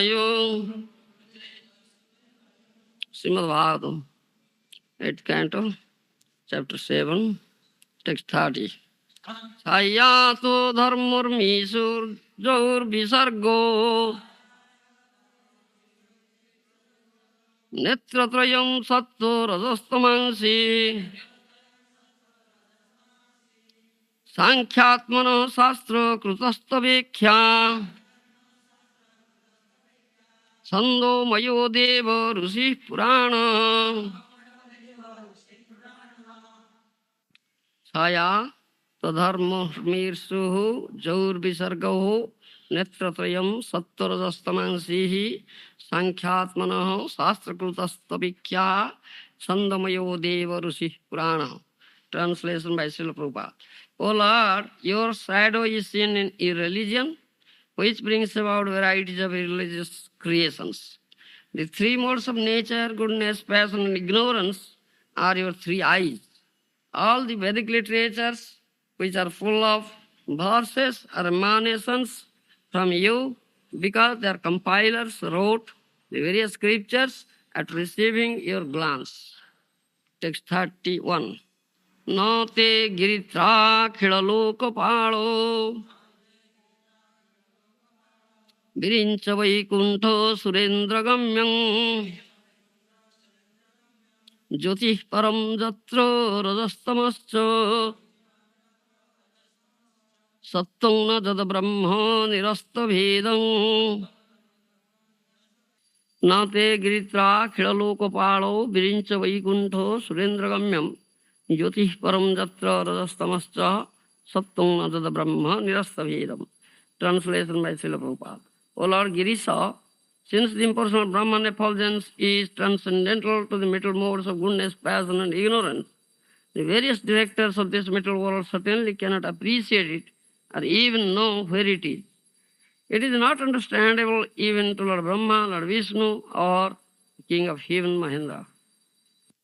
Vayu. Srimad Bhagavatam, 8th canto, chapter 7, text 30. Sayato dharmurmisur jaur visargo netratrayam satto rajastamansi sankhyatmano sastra krutastavekhya sando mayo deva rusi purana Saya tadharmurmirsuhu jaur visargo netratrayam satto rajastamansi sankhyatmano sastra krutastavekhya sandamayo deva rusi purana. Translation by Srila Prabhupada. O Lord, your shadow is seen in irreligion, which brings about varieties of religious creations. The three modes of nature, goodness, passion, and ignorance, are your three eyes. All the Vedic literatures, which are full of verses, are emanations from you, because their compilers wrote the various scriptures at receiving your glance. Text 31. No te giritrakhilalokapaalo virincha vaikuntho surendragamyam jyotih param jatra rajastamascha sattam na jada brahma nirasta bhedam na te giritrakhilalokapaalo virincha vaikuntho surendragamyam Jyotih param jatra rajastamascha sattam na jada brahma nirasta bhedam. Translation by Srila Prabhupada. O Lord Girisa, since the impersonal Brahman effulgence is transcendental to the middle modes of goodness, passion, and ignorance, the various directors of this middle world certainly cannot appreciate it or even know where it is. It is not understandable even to Lord Brahma, Lord Vishnu, or King of Heaven, Mahendra.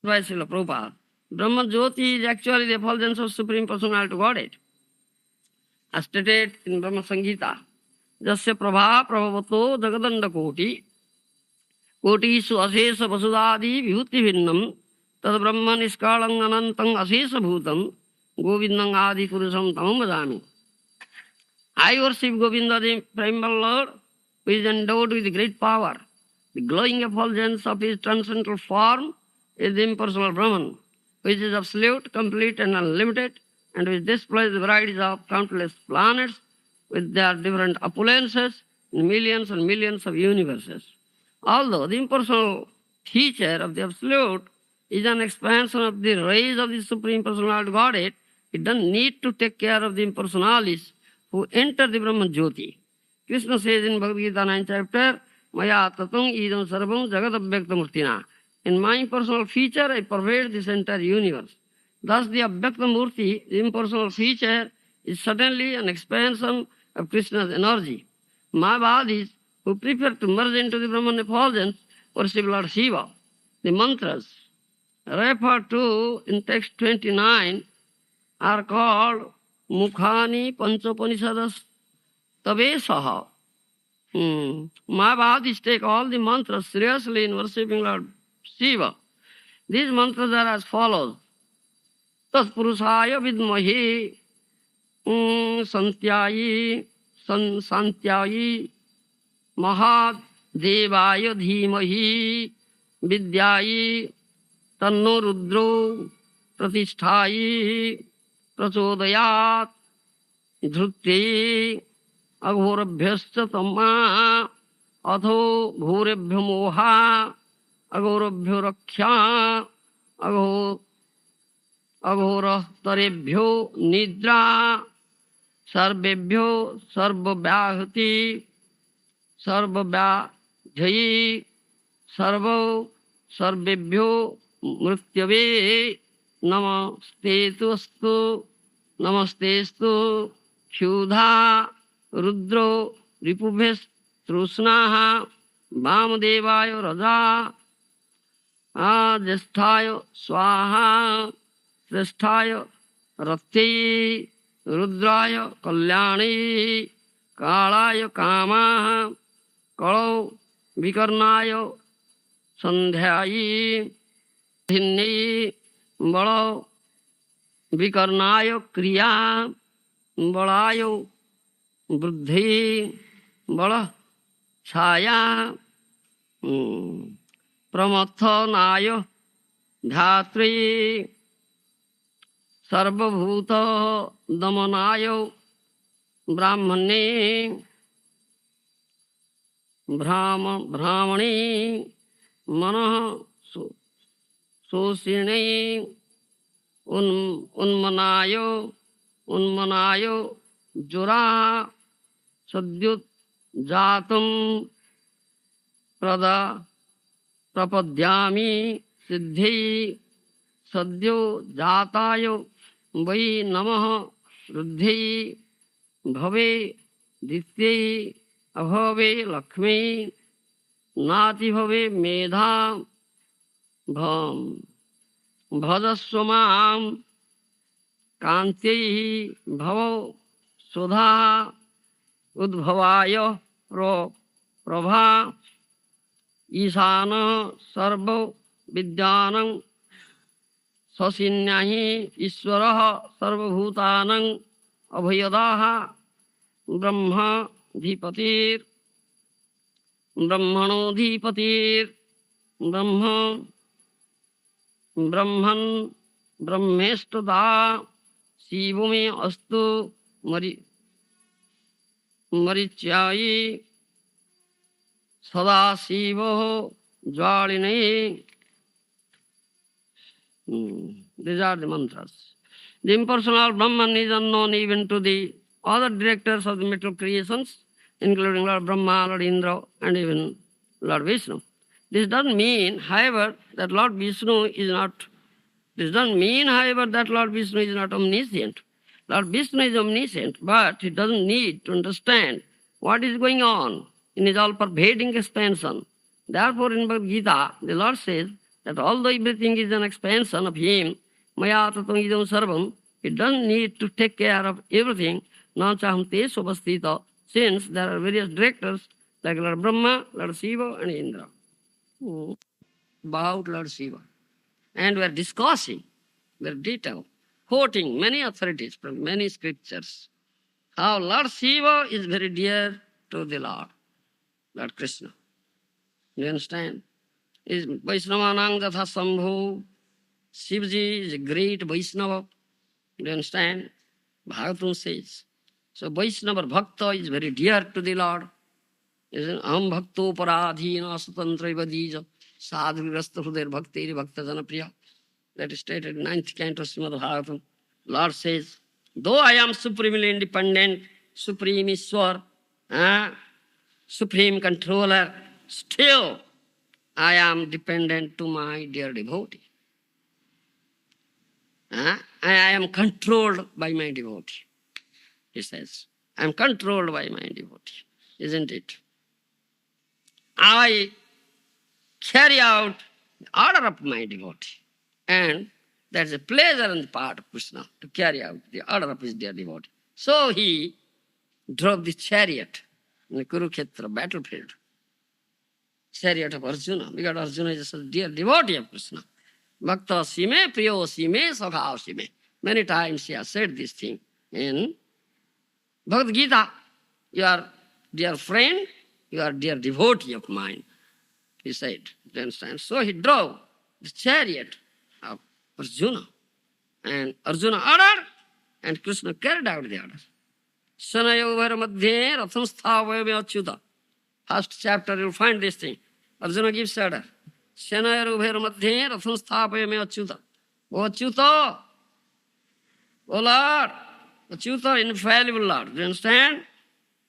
By Srila Prabhupada. Brahma Jyoti is actually the effulgence of Supreme Personality Godhead, as stated in Brahma Samhita. Jasya prabha prabhavato jagadanda koti kotisu asesa vasudadi vibhuti vinnam tad brahma niskalang anantang asesa bhutam govindang adi purusam tamam vadami. I worship Govinda, the primal Lord, who is endowed with great power. The glowing effulgence of his transcendental form is the impersonal Brahman, which is absolute, complete, and unlimited, and which displays the varieties of countless planets with their different opulences in millions and millions of universes. Although the impersonal feature of the Absolute is an expansion of the rays of the Supreme Personality Godhead, it doesn't need to take care of the impersonalities who enter the Brahman Jyoti. Krishna says in Bhagavad Gita 9th chapter, Maya tatung idam sarvam jagadabhyaktamurtina. In my impersonal feature, I pervade this entire universe. Thus, the Abhyaktamurti, the impersonal feature, is certainly an expansion of Krishna's energy. Mayavadis, who prefer to merge into the Brahman effulgence, worship Lord Shiva. The mantras referred to in text 29 are called Mukhani Panchopanishadas Tavesaha. Mayavadis take all the mantras seriously in worshipping Lord Shiva. These mantras are as follows. Tatpurusaya vidmahi santyayi santyayi mahad devaya dhimahi vidyayi tanno rudro pratishthayi prachodayat dhrutyayi aghorabhyascha tamma atho ghorabhya moha aghorabhyo rakhya aghora tarebhyo nidra sarvebhyo sarvabhyahuti sarvabhyajhayi sarvo sarvebhyo mrityave namastestu क्षुधा रुद्रो रिपुभेश तृष्णाः वामदेवाय रजा ज्येष्ठाय स्वाहा श्रेष्ठाय रत्यै रुद्राय कल्याणी कालाय कामाः कलौ विकर्णाय संध्यायी धिन्नी बल विकर्णाय क्रिया बलाय वृद्धि बल छाया प्रमथनाय धात्री सर्वभूत दमनाय ब्राह्मणे ब्राह्मणे मन शोषिणे उन्मनाय जुरा सद्युत जातम प्रपद्यामि सिद्धि सद्यो जाताय वै नमः वृद्धि भवे दित्यै अभवे लक्ष्मी नाति भवे मेधा भजस्व मां कान्त्यै भव सुधा उद्भवाय प्रभा ईशान सर्व विद्यानं ससिन्याः ईश्वरः सर्वभूतानां अभयदाः ब्रह्मणोऽधिपतिर् ब्रह्मन् ब्रह्मेष्टदा शिव मे अस्तु मरीच्यायी सदा Shiv ज्वालिने. These are the mantras. The impersonal Brahman is unknown even to the other directors of the material creations, including Lord Brahma, Lord Indra, and even Lord Vishnu. This doesn't mean, however, that Lord Vishnu is not. This doesn't mean, however, that Lord Vishnu is not omniscient. Lord Vishnu is omniscient, but he doesn't need to understand what is going on in his all-pervading expansion. Therefore, in Bhagavad Gita, the Lord says that although everything is an expansion of him, maya tatam idam sarvam, he doesn't need to take care of everything, na chaham te subhastita, since there are various directors like Lord Brahma, Lord Shiva, and Indra. About Lord Shiva. And we are discussing their detail, quoting many authorities from many scriptures, how Lord Shiva is very dear to the Lord Krishna. You understand? Is Vaishnavanang Datha Sambhu. Shivji is a great Vaishnava. You understand? Bhagavatam says. So Vaishnava Bhakta is very dear to the Lord. Aham bhakto paradhina sutantra vadija sadhvirasta hruder bhakti bhakta janapriya. That is stated in 9th canto Srimad Bhagavatam. Lord says, though I am supremely independent, supreme Ishwar, supreme controller, still I am dependent to my dear devotee. I am controlled by my devotee. He says, I am controlled by my devotee. Isn't it? I carry out the order of my devotee. And that's a pleasure on the part of Krishna to carry out the order of his dear devotee. So he drove the chariot in the Kurukshetra battlefield. Chariot of Arjuna, because Arjuna is a dear devotee of Krishna. Bhakta sime, priyo sime, sakha sime. Many times he has said this thing in Bhagavad Gita. You are dear friend, you are dear devotee of mine, he said. You understand? So he drove the chariot of Arjuna. And Arjuna ordered, and Krishna carried out the order. Sanayovar madhye ratham sthavayame achyuta. First chapter you will find this thing. Arjuna gives order. Sanayovar madhye ratham sthavayame achyuta. O Achyuta, O Lord, Achyuta, infallible Lord. Do you understand?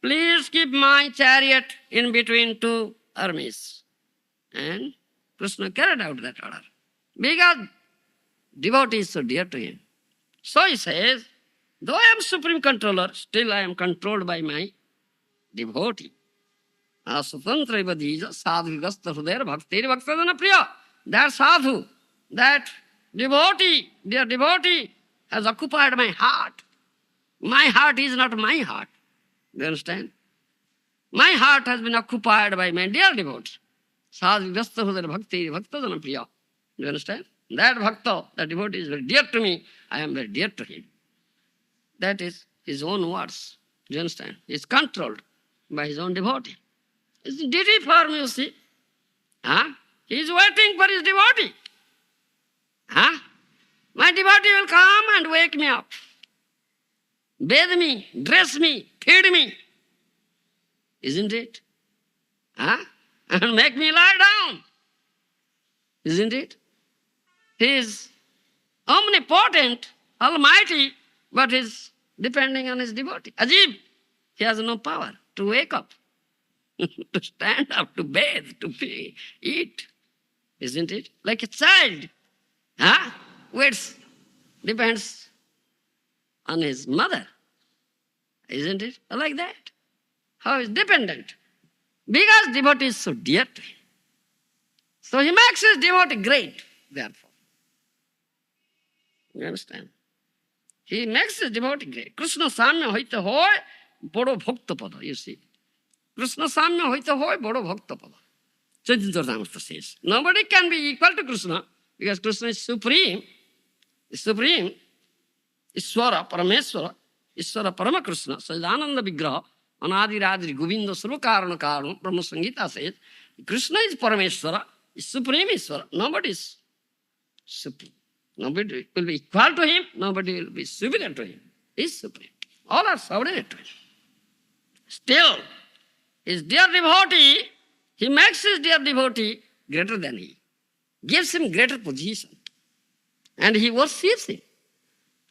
Please keep my chariot in between two armies. And Krishna carried out that order. Because devotee is so dear to him. So he says, though I am supreme controller, still I am controlled by my devotee. Sutantra vadija sadhu vigasta hruder bhakti bhaktadana priya. That sadhu, that devotee, dear devotee, has occupied my heart. My heart is not my heart. Do you understand? My heart has been occupied by my dear devotee. Sadhgrasta hudar bhakti bhakta jana priya. Do you understand? That bhakta, that devotee is very dear to me. I am very dear to him. That is his own words. Do you understand? He is controlled by his own devotee. It's a duty for me, you see. Huh? He is waiting for his devotee. Huh? My devotee will come and wake me up. Bathe me, dress me, feed me. Isn't it? Huh? And make me lie down. Isn't it? He is omnipotent, almighty, but is depending on his devotee. Ajib, he has no power to wake up, to stand up, to bathe, to eat. Isn't it? Like a child. Huh? Waits, depends on his mother. Isn't it? Like that. How is dependent? Because devotee is so dear to him. So he makes his devotee great, therefore. You understand? He makes his devotee great. Krishna samya hoite hoy, bodo bhakta pada, you see. Krishna samya hoite hoy, bodo bhakta pada. Chaitanya Charitamrita says, nobody can be equal to Krishna because Krishna is supreme. Is supreme. Ishvara, Parameswara, Ishvara Parama Krishna, says Ananda Vigraha, Anadi Radri, Govinda Sarvakarana Karana, Brahma Sangita says, Krishna is Parameswara, is supreme Ishvara. Nobody is supreme. Nobody will be equal to him, nobody will be superior to him. He is supreme. All are subordinate to him. Still, his dear devotee, he makes his dear devotee greater than he, gives him greater position, and he worships him.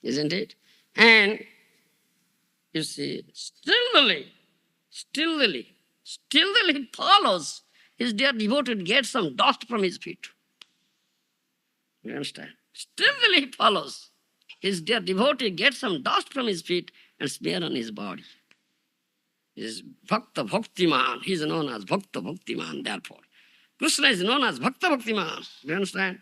Isn't it? And you see, stillly he follows his dear devotee, gets some dust from his feet. You understand? Stillly he follows his dear devotee, gets some dust from his feet and smear on his body. He is Bhakta Bhaktiman. He is known as Bhakta Bhaktiman, therefore. Krishna is known as Bhakta Bhaktiman. Do you understand?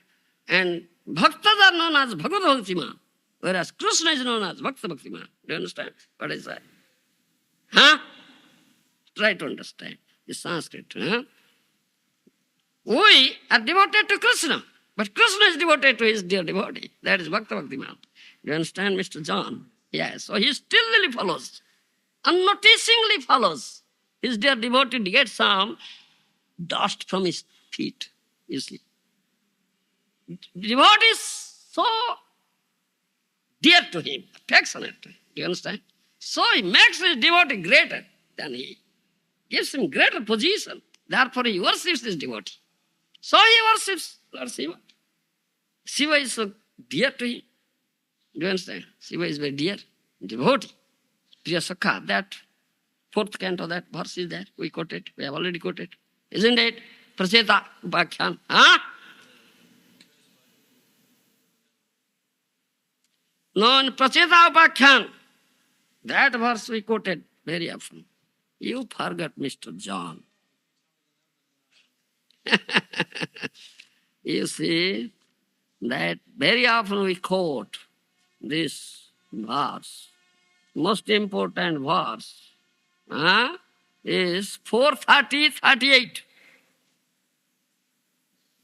And Bhaktas are known as Bhagavad Bhaktiman. Whereas Krishna is known as Bhakta Bhaktiman. Do you understand what I say? Huh? Try to understand. It's Sanskrit. Huh? We are devoted to Krishna, but Krishna is devoted to his dear devotee. That is Bhakta Bhaktiman. Do you understand, Mr. John? Yes. So he stillly follows, unnoticingly follows. His dear devotee gets some dust from his feet, you see. Devotee is so dear to him, affectionate to him. Do you understand? So he makes his devotee greater than he, gives him greater position. Therefore he worships his devotee. So he worships Lord Shiva. Shiva is so dear to him. Do you understand? Shiva is very dear. Devotee. Priya Sakha, that fourth canto, that verse is there. We quoted. We have already quoted. Isn't it? Pracheta Upakhyan. Huh? No, in Pracheta Upakhyan, that verse we quoted very often. You forgot, Mr. John. You see, that very often we quote this verse. Most important verse is 4:30:38.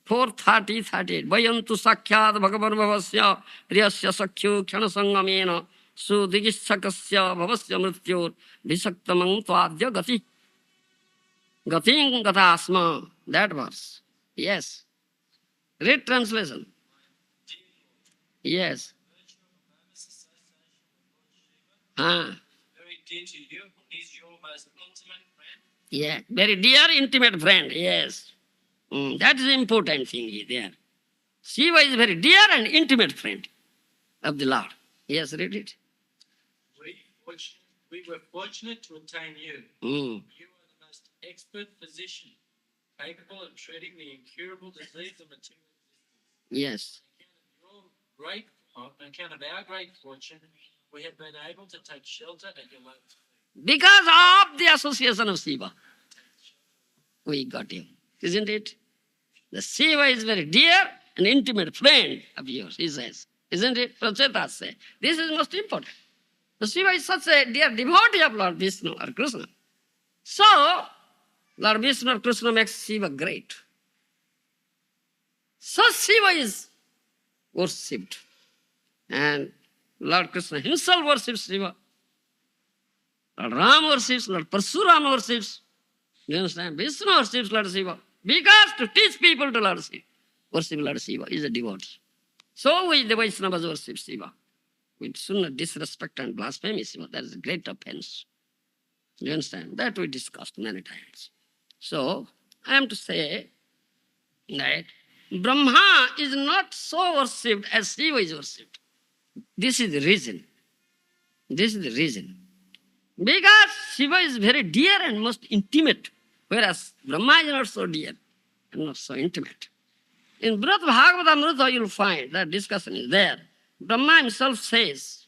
4:30:38. Vayantu sakhyad bhagavan bhavasya priyasya sakhyu khyana sangamena sudigishakasya bhavasya mrityor visaktamang tvadya gati. Gating gatasma. That verse. Yes. Read translation. Yes. Very dear to you. He's your most intimate friend. Yeah. Very dear, intimate friend. Yes. That is the important thing there. Shiva is very dear and intimate friend of the Lord. Yes, read it. We were fortunate to attain you. Mm. You are the most expert physician, capable of treating the incurable disease of material existence. Yes. On account of our great fortune, we have been able to take shelter at your lotus feet. Because of the association of Shiva, we got him. Isn't it? The Shiva is very dear and intimate friend of yours, he says. Isn't it? Pracheta says. This is most important. The Shiva is such a dear devotee of Lord Vishnu or Krishna. So, Lord Vishnu or Krishna makes Shiva great. So Shiva is worshipped. And Lord Krishna himself worships Shiva. Lord Ram worships, Lord Parshurama worships. You understand? Vishnu worships Lord Shiva. Because to teach people to Lord Shiva, worship Lord Shiva is a devotee. So we, the Vaishnavas, worship Shiva. We should not disrespect and blaspheme Shiva. That is a great offense. You understand? That we discussed many times. So, I am to say that Brahma is not so worshipped as Shiva is worshipped. This is the reason. This is the reason. Because Shiva is very dear and most intimate, whereas Brahma is not so dear and not so intimate. In Brhat Bhagavatamrita you will find that discussion is there. Brahma himself says,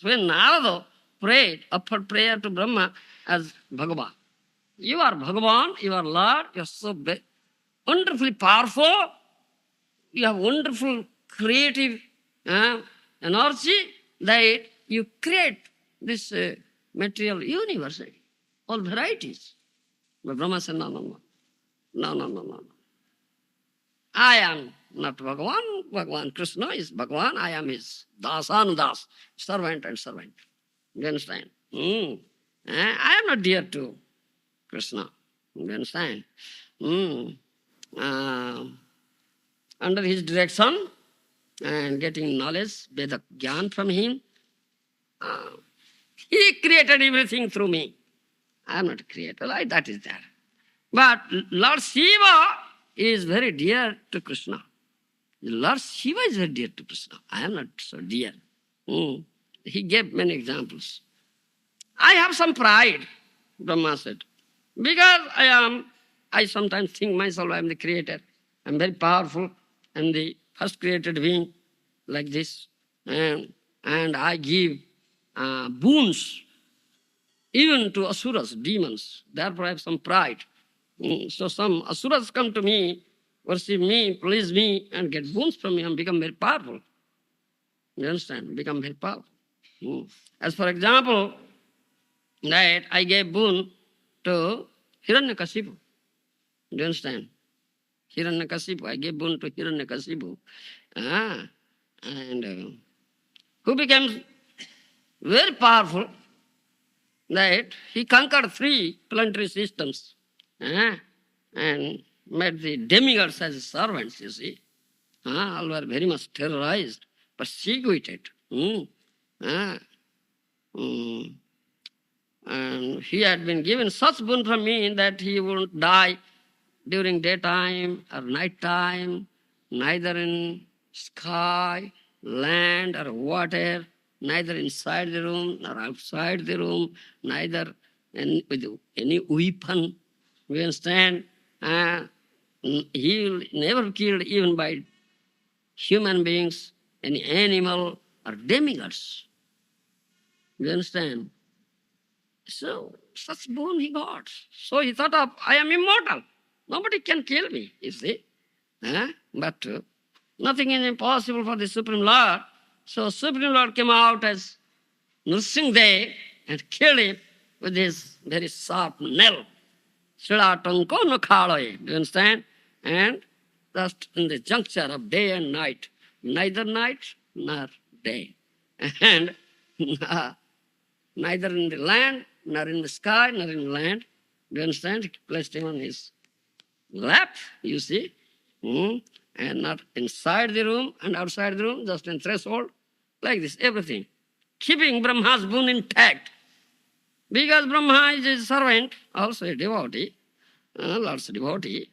when Narada prayed, offered prayer to Brahma as Bhagavan, you are Bhagavan, you are Lord, you are so wonderfully powerful, you have wonderful creative energy that you create this material universe, all varieties. But Brahma said, no. I am not Bhagavan. Bhagavan Krishna is Bhagavan. I am his dasanudas, servant and servant. You understand? I am not dear to Krishna. You understand? Under his direction and getting knowledge, Veda Gyan from him, he created everything through me. I am not a creator, that is there. But Lord Shiva is very dear to Krishna. Lord Shiva is very dear to Krishna. I am not so dear. He gave many examples. I have some pride, Brahma said, because I sometimes think myself I am the creator. I am very powerful. I am the first created being like this. And I give boons even to asuras, demons. Therefore I have some pride. So some asuras come to me, worship me, please me, and get boons from me and become very powerful. You understand? Become very powerful. As for example, that I gave boon to Hiranyakasipu. You understand? Hiranyakasipu. I gave boon to Hiranyakasipu. And who became very powerful, that he conquered 3 planetary systems and made the demigods as servants, you see. All were very much terrorized, persecuted. And he had been given such boon from me that he wouldn't die during daytime or night time, neither in sky, land or water, neither inside the room nor outside the room, neither with any weapon. We understand? He will never killed even by human beings, any animal or demigods. You understand? So, such boon he got. So he thought of, I am immortal. Nobody can kill me, you see. But nothing is impossible for the Supreme Lord. So Supreme Lord came out as Nrsimhadev and killed him with his very sharp nail. Srilatanko no khaloy. Do you understand? And just in the juncture of day and night, neither night nor day. And neither in the land, nor in the sky, nor in the land. Do you understand? He placed him on his lap, you see. And not inside the room and outside the room, just in threshold, like this, everything. Keeping Brahma's boon intact. Because Brahma is his servant, also a devotee, Lord's devotee.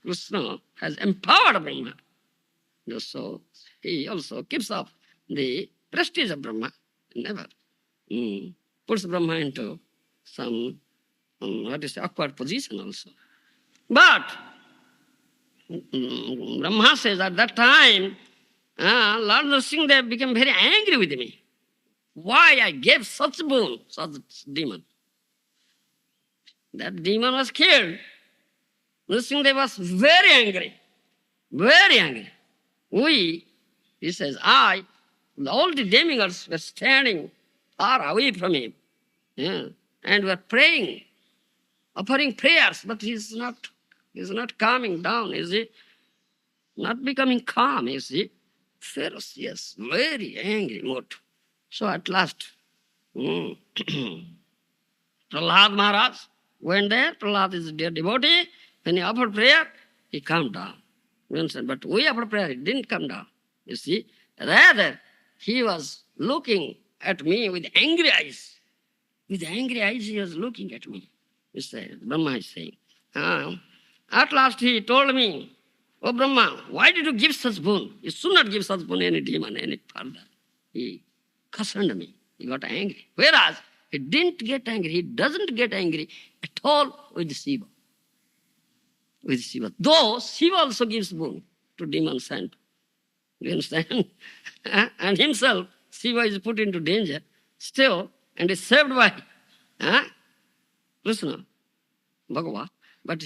Krishna has empowered Brahma. So he also keeps up the prestige of Brahma, never puts Brahma into some, awkward position also. But Brahma says at that time, Lord Nrsimhadev became very angry with me. Why I gave such boon, such demon? That demon was killed. Nrsimhadev was very angry, very angry. He says, all the demigods were standing far away from him. Yeah. And we are praying, offering prayers, but he's not calming down, is he? Not becoming calm, is he? Ferocious, very angry mood. So at last, Prahlad Maharaj went there. Prahlad is a dear devotee. When he offered prayer, he calmed down. You understand? But we offered prayer, he didn't come down. You see? Rather, he was looking at me with angry eyes. With angry eyes, he was looking at me. He said, Brahma is saying. At last he told me, "Oh Brahma, why did you give such boon? You should not give such boon any demon any further." He cautioned me. He got angry. Whereas he didn't get angry. He doesn't get angry at all with Shiva. With Shiva. Though Shiva also gives boon to demons and, you understand? And himself, Shiva is put into danger still and is saved by Krishna, Bhagavad. But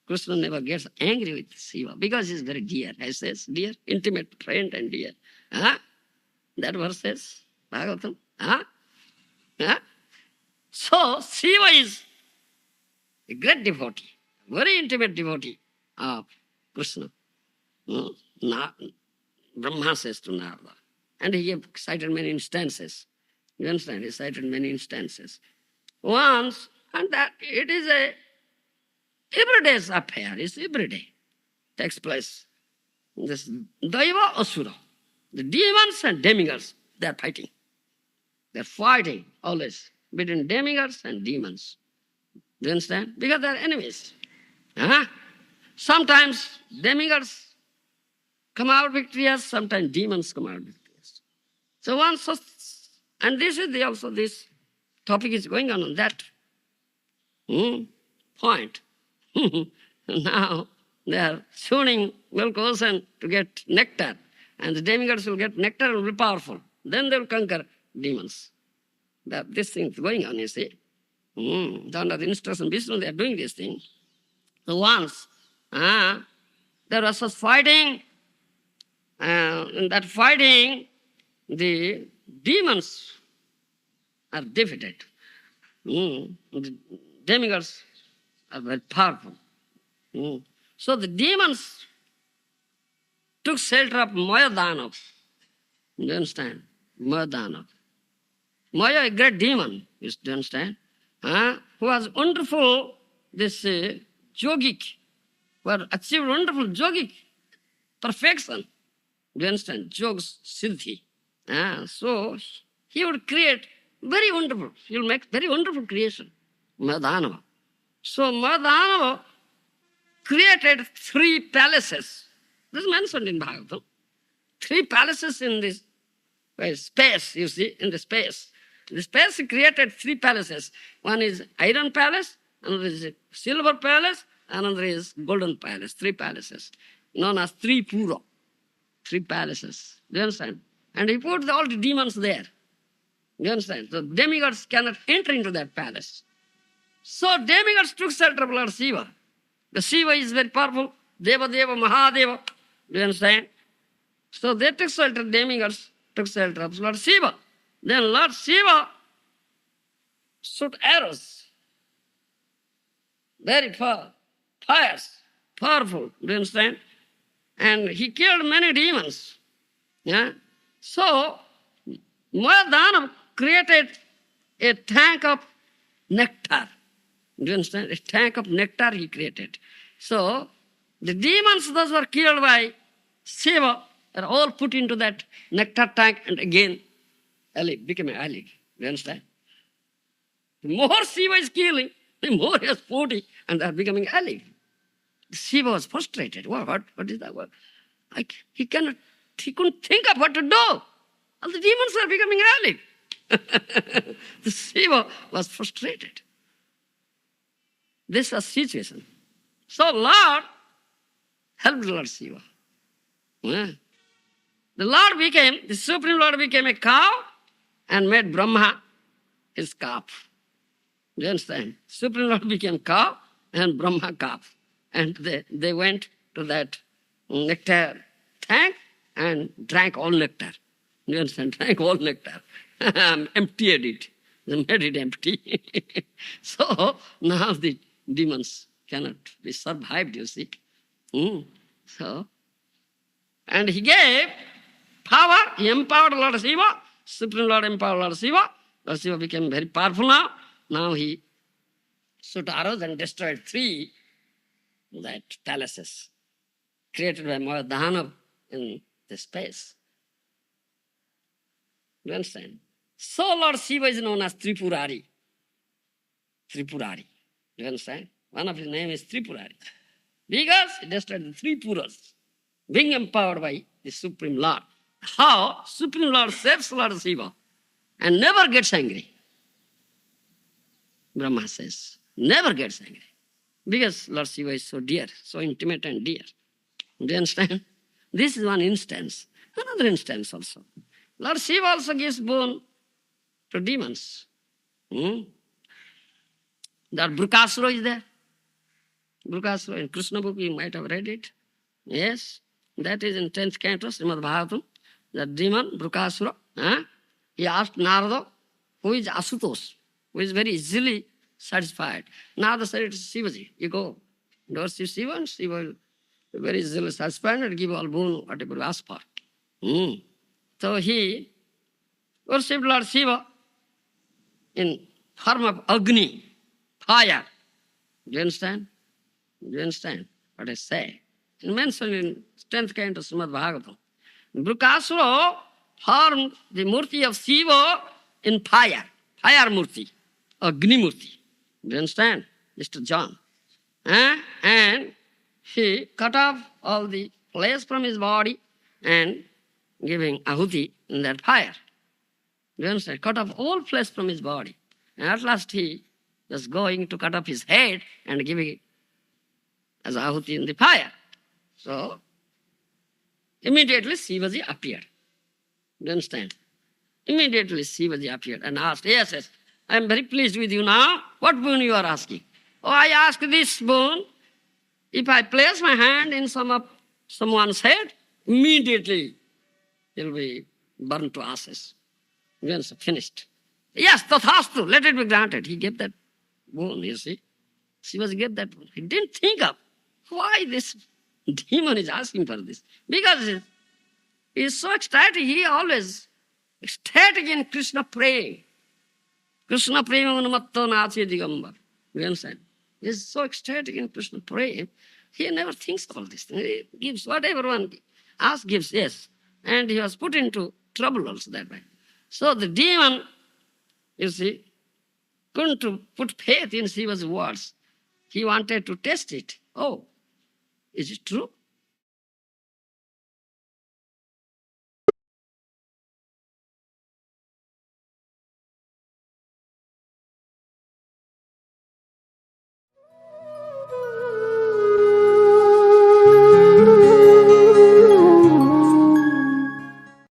Krishna never gets angry with Shiva because he's very dear. I says, dear, intimate friend and dear. That verse says, Bhagavatam. So Shiva is a great devotee, very intimate devotee of Krishna. Brahma says to Narada. And he cited many instances. You understand? He cited many instances. Once, and that it is a everyday's affair, it's everyday. Takes place. This Daiva Asura. The demons and demigods, they are fighting. They're fighting always between demigods and demons. Do you understand? Because they're enemies. Sometimes demigods come out victorious, sometimes demons come out victorious. So one such, and this is also this topic is going on that point. Now they are shooting milk ocean to get nectar, and the demigods will get nectar and will be powerful. Then they will conquer demons. This thing is going on, you see. Under the instruction of Vishnu, they are doing this thing. So once there was such fighting, in that fighting, the demons are defeated. The demigods are very powerful. So the demons took shelter of Maya Danav. You understand? Maya Danav. Maya, a great demon, do you understand? Who was wonderful, this yogic, who had achieved wonderful yogic perfection. Do you understand? Yogs siddhi. So he would create very wonderful, he will make very wonderful creation. Madhanava. So Madhanava created 3 palaces. This is mentioned in Bhagavatam. 3 palaces in this space, you see, in the space. The space he created 3 palaces. One is iron palace, another is silver palace, another is golden palace. 3 palaces, known as Tripura. 3 palaces. Do you understand? And he put all the demons there. Do you understand? So demigods cannot enter into that palace. So demigods took shelter of Lord Shiva. The Shiva is very powerful. Deva Deva Mahadeva. Do you understand? So they took shelter, demigods took shelter of Lord Shiva. Then Lord Shiva shoot arrows. Very fierce, powerful. Do you understand? And he killed many demons. So Mayadana created a tank of nectar. Do you understand? A tank of nectar he created. So the demons those were killed by Shiva are all put into that nectar tank and again became an alive. Do you understand? The more Shiva is killing, the more he is putting and they are becoming alive. Shiva was frustrated. What is that word? He couldn't think of what to do. All the demons are becoming alive. The Shiva was frustrated. This was situation. So Lord helped Lord Shiva. The Supreme Lord became a cow and made Brahma his calf. Do you understand? Supreme Lord became cow and Brahma calf. And they went to that nectar tank and drank all nectar. You understand? Drank all nectar. emptied it. They made it empty. So now the demons cannot be survived, you see. So, and he gave power, he empowered Lord Shiva, Supreme Lord empowered Lord Shiva. Lord Shiva became very powerful now. Now he shot arrows and destroyed 3 that palaces created by Mahadhanav in the space. You understand? So Lord Shiva is known as Tripurari. Tripurari. You understand? One of his name is Tripurari. Because he destroyed the 3 Puras, being empowered by the Supreme Lord. How Supreme Lord saves Lord Shiva and never gets angry. Brahma says, never gets angry. Because Lord Shiva is so dear, so intimate and dear. Do you understand? This is one instance. Another instance also. Lord Shiva also gives boon to demons. That Brukasura is there. Brukasura in Krishna book, you might have read it. Yes, that is in 10th canto, Srimad Bhagavatam. That demon, Brukasura, he asked Narada, who is Asutosh, who is very easily satisfied. Narada said, it is Shivaji. You go, worship Shiva, and Shiva will be very easily satisfied and give all boon, whatever you ask for. So he worshipped Lord Shiva in form of Agni, fire. Do you understand? Do you understand what I say? It's mentioned in 10th canto Srimad Bhagavatam. Brukasura formed the murti of Shiva in fire, fire murti, Agni murti. Do you understand? Mr. John. And he cut off all the flesh from his body and giving ahuti in that fire. Do you understand? Cut off all flesh from his body. And at last he was going to cut off his head and giving it as ahuti in the fire. So, immediately Shivaji appeared. Do you understand? Immediately Shivaji appeared and asked, yes, I am very pleased with you now. What boon you are asking? Oh, I ask this boon. If I place my hand in someone's head, immediately it will be burned to ashes. You understand? Finished. Yes, tathastu, let it be granted. He gave that boon, you see. Shivaji gave that boon. He didn't think of why this demon is asking for this. Because he is so ecstatic, he always ecstatic in Krishna praying. Krishna praying unumatto nachi digamba. You understand? He is so ecstatic in Krishna praying, he never thinks of all this. He gives whatever one asks, gives, yes. And he was put into trouble also that way. So the demon, you see, couldn't put faith in Shiva's words. He wanted to test it. Oh, is it true?